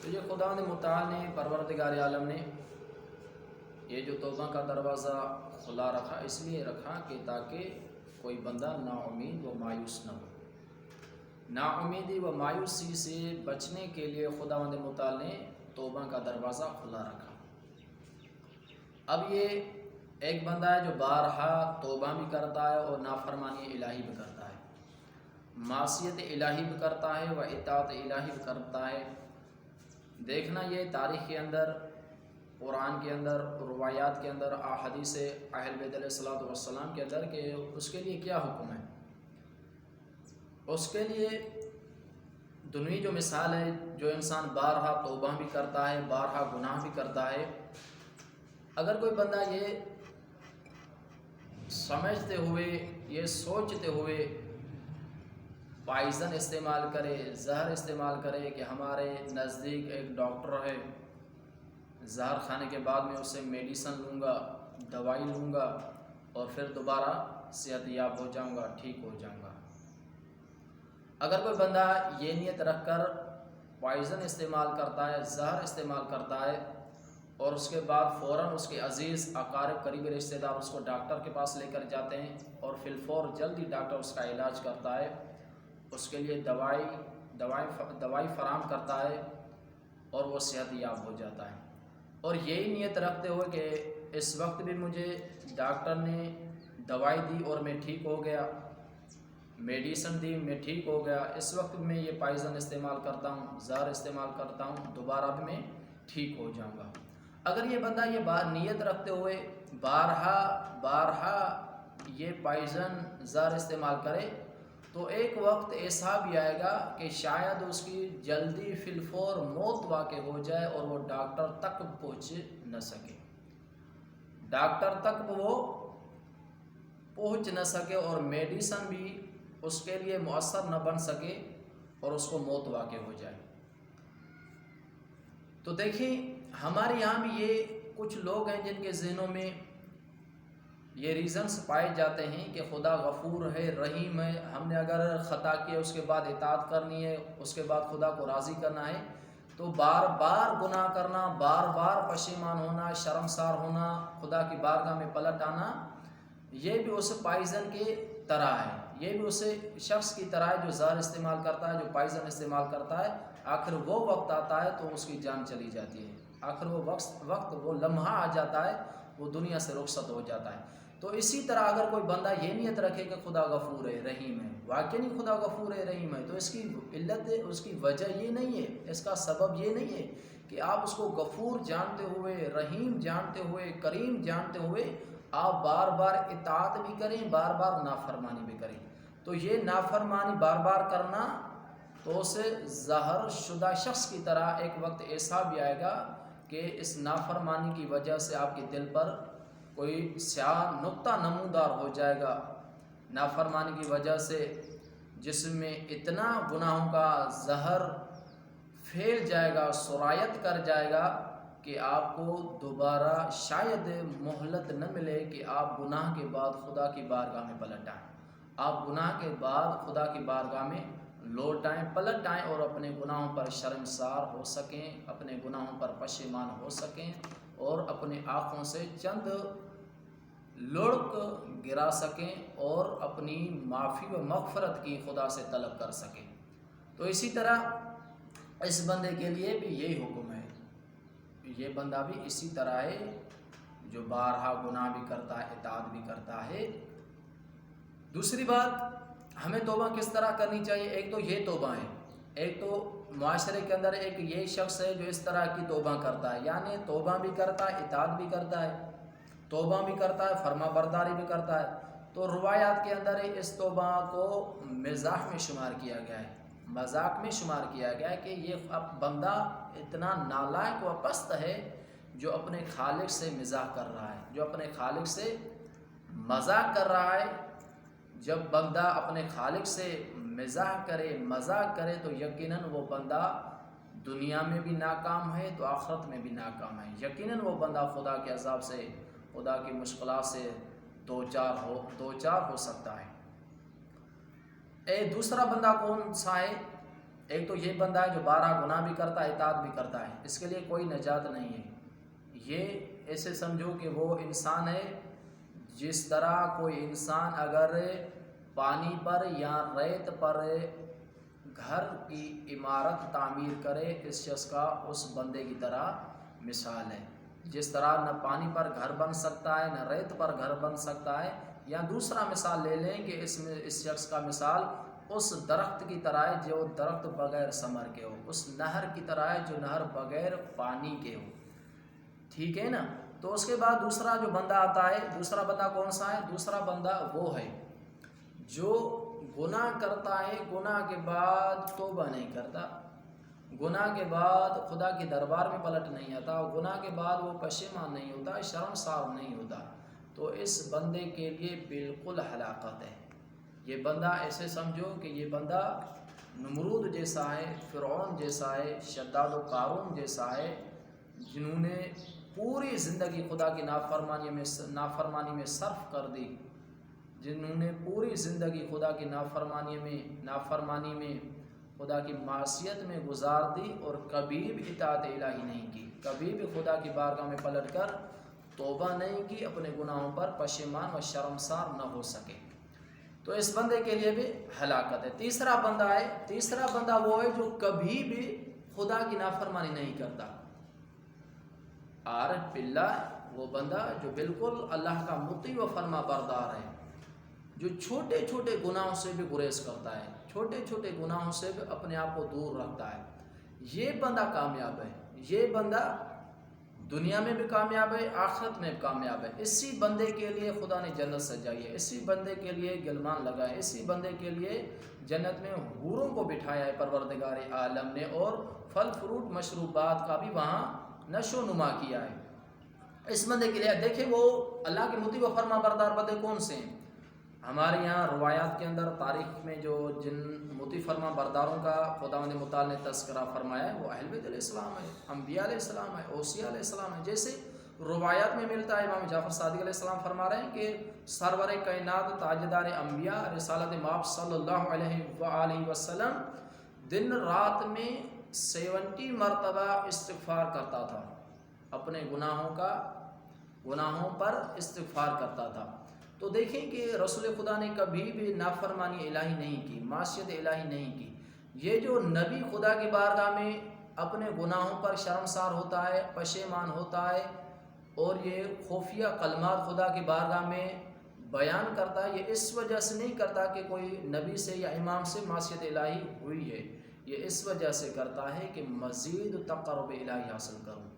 تو یہ خدا متعال نے پروردگار عالم نے یہ جو توبہ کا دروازہ کھلا رکھا، اس لیے رکھا کہ تاکہ کوئی بندہ نا امید و مایوس نہ ہو۔ نا امیدی و مایوسی سے بچنے کے لیے خدا متعال نے توبہ کا دروازہ کھلا رکھا۔ اب یہ ایک بندہ ہے جو بارہا توبہ بھی کرتا ہے اور نافرمانی الہی بھی کرتا ہے، معصیت الہی بھی کرتا ہے و اطاعت الہی بھی کرتا ہے۔ دیکھنا یہ تاریخ کے اندر، قرآن کے اندر، روایات کے اندر، احادیث اہل بیت علیہ الصلوۃ والسلام کے اندر کہ اس کے لیے کیا حکم ہے۔ اس کے لیے دنوی جو مثال ہے، جو انسان بارہا توبہ بھی کرتا ہے، بارہا گناہ بھی کرتا ہے، اگر کوئی بندہ یہ سمجھتے ہوئے، یہ سوچتے ہوئے پائزن استعمال کرے، زہر استعمال کرے کہ ہمارے نزدیک ایک ڈاکٹر ہے، زہر کھانے کے بعد میں اسے میڈیسن لوں گا، دوائی لوں گا اور پھر دوبارہ صحت یاب ہو جاؤں گا، ٹھیک ہو جاؤں گا۔ اگر کوئی بندہ یہ نیت رکھ کر پائزن استعمال کرتا ہے، زہر استعمال کرتا ہے، اور اس کے بعد فوراً اس کے عزیز اقارب قریبی رشتہ دار اس کو ڈاکٹر کے پاس لے کر جاتے ہیں اور فی الفور جلدی ڈاکٹر اس کا علاج کرتا ہے، اس کے لیے دوائی فراہم کرتا ہے اور وہ صحت یاب ہو جاتا ہے، اور یہی نیت رکھتے ہوئے کہ اس وقت بھی مجھے ڈاکٹر نے دوائی دی اور میں ٹھیک ہو گیا، میڈیسن دی، میں ٹھیک ہو گیا، اس وقت میں یہ پائزن استعمال کرتا ہوں، زہر استعمال کرتا ہوں، دوبارہ بھی میں ٹھیک ہو جاؤں گا۔ اگر یہ بندہ یہ نیت رکھتے ہوئے بارہا یہ پائزن زہر استعمال کرے تو ایک وقت ایسا بھی آئے گا کہ شاید اس کی جلدی فی الفور موت واقع ہو جائے اور وہ ڈاکٹر تک پہنچ نہ سکے، ڈاکٹر تک وہ پہنچ نہ سکے اور میڈیسن بھی اس کے لیے مؤثر نہ بن سکے اور اس کو موت واقع ہو جائے۔ تو دیکھیں ہمارے یہاں بھی یہ کچھ لوگ ہیں جن کے ذہنوں میں یہ ریزنز پائے جاتے ہیں کہ خدا غفور ہے، رحیم ہے، ہم نے اگر خطا کی اس کے بعد اطاعت کرنی ہے، اس کے بعد خدا کو راضی کرنا ہے تو بار بار گناہ کرنا، بار بار پشیمان ہونا، شرمسار ہونا، خدا کی بارگاہ میں پلٹ آنا، یہ بھی اس پائزن کی طرح ہے، یہ بھی اس شخص کی طرح ہے جو زہر استعمال کرتا ہے، جو پائزن استعمال کرتا ہے۔ آخر وہ وقت آتا ہے تو اس کی جان چلی جاتی ہے، آخر وہ وقت وہ لمحہ آ جاتا ہے، وہ دنیا سے رخصت ہو جاتا ہے۔ تو اسی طرح اگر کوئی بندہ یہ نیت رکھے کہ خدا غفور ہے، رحیم ہے، واقعی خدا غفور ہے، رحیم ہے، تو اس کی علت، اس کی وجہ یہ نہیں ہے، اس کا سبب یہ نہیں ہے کہ آپ اس کو غفور جانتے ہوئے، رحیم جانتے ہوئے، کریم جانتے ہوئے آپ بار بار اطاعت بھی کریں، بار بار نافرمانی بھی کریں۔ تو یہ نافرمانی بار بار کرنا تو اس زہر شدہ شخص کی طرح ایک وقت ایسا بھی آئے گا کہ اس نافرمانی کی وجہ سے آپ کے دل پر کوئی سیاہ نقطہ نمودار ہو جائے گا، نافرمانی کی وجہ سے جسم میں اتنا گناہوں کا زہر پھیل جائے گا، سرایت کر جائے گا کہ آپ کو دوبارہ شاید مہلت نہ ملے کہ آپ گناہ کے بعد خدا کی بارگاہ میں پلٹ آئیں، آپ گناہ کے بعد خدا کی بارگاہ میں لوٹ آئیں، پلٹ آئیں اور اپنے گناہوں پر شرمسار ہو سکیں، اپنے گناہوں پر پشیمان ہو سکیں اور اپنے آنکھوں سے چند لڑک گرا سکیں اور اپنی معافی و مغفرت کی خدا سے طلب کر سکیں۔ تو اسی طرح اس بندے کے لیے بھی یہی حکم ہے، یہ بندہ بھی اسی طرح ہے جو بارہا گناہ بھی کرتا ہے، اطاعت بھی کرتا ہے۔ دوسری بات، ہمیں توبہ کس طرح کرنی چاہیے؟ ایک تو یہ توبہ ہے، ایک تو معاشرے کے اندر ایک یہ شخص ہے جو اس طرح کی توبہ کرتا ہے، یعنی توبہ بھی کرتا ہے، اطاعت بھی کرتا ہے، توبہ بھی کرتا ہے، فرما برداری بھی کرتا ہے۔ تو روایات کے اندر اس توبہ کو مزاح میں شمار کیا گیا ہے، مذاق میں شمار کیا گیا ہے کہ یہ بندہ اتنا نالائق و پست ہے جو اپنے خالق سے مزاح کر رہا ہے، جو اپنے خالق سے مذاق کر رہا ہے۔ جب بندہ اپنے خالق سے مزاح کرے، مذاق کرے تو یقیناً وہ بندہ دنیا میں بھی ناکام ہے تو آخرت میں بھی ناکام ہے، یقیناً وہ بندہ خدا کے عذاب سے، خدا کی مشکلات سے دوچار ہو سکتا ہے۔ دوسرا بندہ کون سا ہے؟ ایک تو یہ بندہ ہے جو 12 گناہ بھی کرتا ہے، اطاعت بھی کرتا ہے، اس کے لیے کوئی نجات نہیں ہے۔ یہ ایسے سمجھو کہ وہ انسان ہے جس طرح کوئی انسان اگر پانی پر یا ریت پر گھر کی عمارت تعمیر کرے، اس شخص کا اس بندے کی طرح مثال ہے۔ جس طرح نہ پانی پر گھر بن سکتا ہے، نہ ریت پر گھر بن سکتا ہے، یا دوسرا مثال لے لیں کہ اس شخص کا مثال اس درخت کی طرح ہے جو درخت بغیر ثمر کے ہو، اس نہر کی طرح ہے جو نہر بغیر پانی کے ہو، ٹھیک ہے نا۔ تو اس کے بعد دوسرا جو بندہ آتا ہے، دوسرا بندہ کون سا ہے؟ دوسرا بندہ وہ ہے جو گناہ کرتا ہے، گناہ کے بعد توبہ نہیں کرتا، گناہ کے بعد خدا کے دربار میں پلٹ نہیں آتا، گناہ کے بعد وہ پشیمان نہیں ہوتا، شرمسار نہیں ہوتا، تو اس بندے کے لیے بالکل ہلاکت ہے۔ یہ بندہ ایسے سمجھو کہ یہ بندہ نمرود جیسا ہے، فرعون جیسا ہے، شداد و قارون جیسا ہے، جنہوں نے پوری زندگی خدا کی نافرمانی میں صرف کر دی، جنہوں نے پوری زندگی خدا کی نافرمانی میں خدا کی معصیت میں گزار دی، اور کبھی بھی اطاعت الہی نہیں کی، کبھی بھی خدا کی بارگاہ میں پلٹ کر توبہ نہیں کی، اپنے گناہوں پر پشیمان و شرمسار نہ ہو سکے، تو اس بندے کے لیے بھی ہلاکت ہے۔ تیسرا بندہ ہے، تیسرا بندہ وہ ہے جو کبھی بھی خدا کی نافرمانی نہیں کرتا، عارف باللہ، وہ بندہ جو بالکل اللہ کا مطیع و فرما بردار ہے، جو چھوٹے چھوٹے گناہوں سے بھی گریز کرتا ہے، چھوٹے چھوٹے گناہوں سے بھی اپنے آپ کو دور رکھتا ہے، یہ بندہ کامیاب ہے، یہ بندہ دنیا میں بھی کامیاب ہے، آخرت میں بھی کامیاب ہے۔ اسی بندے کے لیے خدا نے جنت سجائی ہے، اسی بندے کے لیے گلمان لگائے، اسی بندے کے لیے جنت میں حوروں کو بٹھایا ہے پروردگار عالم نے، اور پھل فروٹ مشروبات کا بھی وہاں نشو نما کیا ہے۔ اس بندے کے لیے دیکھیں وہ اللہ کے مطیع و فرما بردار بندے کون سے ہیں؟ ہمارے یہاں روایات کے اندر تاریخ میں جو جن مطیع فرما برداروں کا خداوند متعال نے تذکرہ فرمایا ہے، وہ اہل بیت علیہ السلام ہے، انبیاء علیہ السلام ہے، اوصیاء علیہ السلام ہے۔ جیسے روایات میں ملتا ہے، امام جعفر صادق علیہ السلام فرما رہے ہیں کہ سرور کائنات تاجدار انبیاء رسالت مآب صلی اللہ علیہ وآلہ وسلم دن رات میں 70 مرتبہ استغفار کرتا تھا، اپنے گناہوں پر استغفار کرتا تھا۔ تو دیکھیں کہ رسول خدا نے کبھی بھی نافرمانی الہی نہیں کی، معصیت الہی نہیں کی۔ یہ جو نبی خدا کی بارگاہ میں اپنے گناہوں پر شرمسار ہوتا ہے، پشیمان ہوتا ہے، اور یہ خفیہ کلمات خدا کی بارگاہ میں بیان کرتا ہے، یہ اس وجہ سے نہیں کرتا کہ کوئی نبی سے یا امام سے معصیت الہی ہوئی ہے، یہ اس وجہ سے کرتا ہے کہ مزید تقرب الہی حاصل کروں،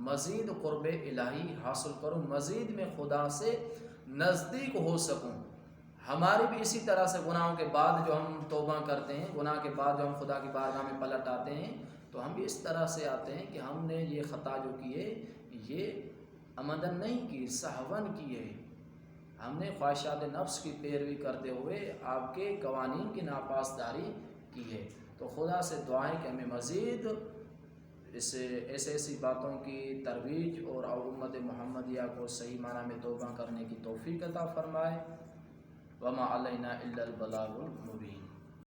مزید قرب الہی حاصل کروں، مزید میں خدا سے نزدیک ہو سکوں۔ ہماری بھی اسی طرح سے گناہوں کے بعد جو ہم توبہ کرتے ہیں، گناہ کے بعد جو ہم خدا کی بارگاہ میں پلٹ آتے ہیں، تو ہم بھی اس طرح سے آتے ہیں کہ ہم نے یہ خطا جو کی ہے، یہ عمدن نہیں کی، سہون کی ہے، ہم نے خواہشات نفس کی پیروی کرتے ہوئے آپ کے قوانین کی ناپاسداری کی ہے۔ تو خدا سے دعائیں کہ ہمیں مزید ایسی باتوں کی ترویج اور امت محمدیہ کو صحیح معنی میں توبہ کرنے کی توفیق عطا فرمائے۔ وما علینا الا البلاغ المبین۔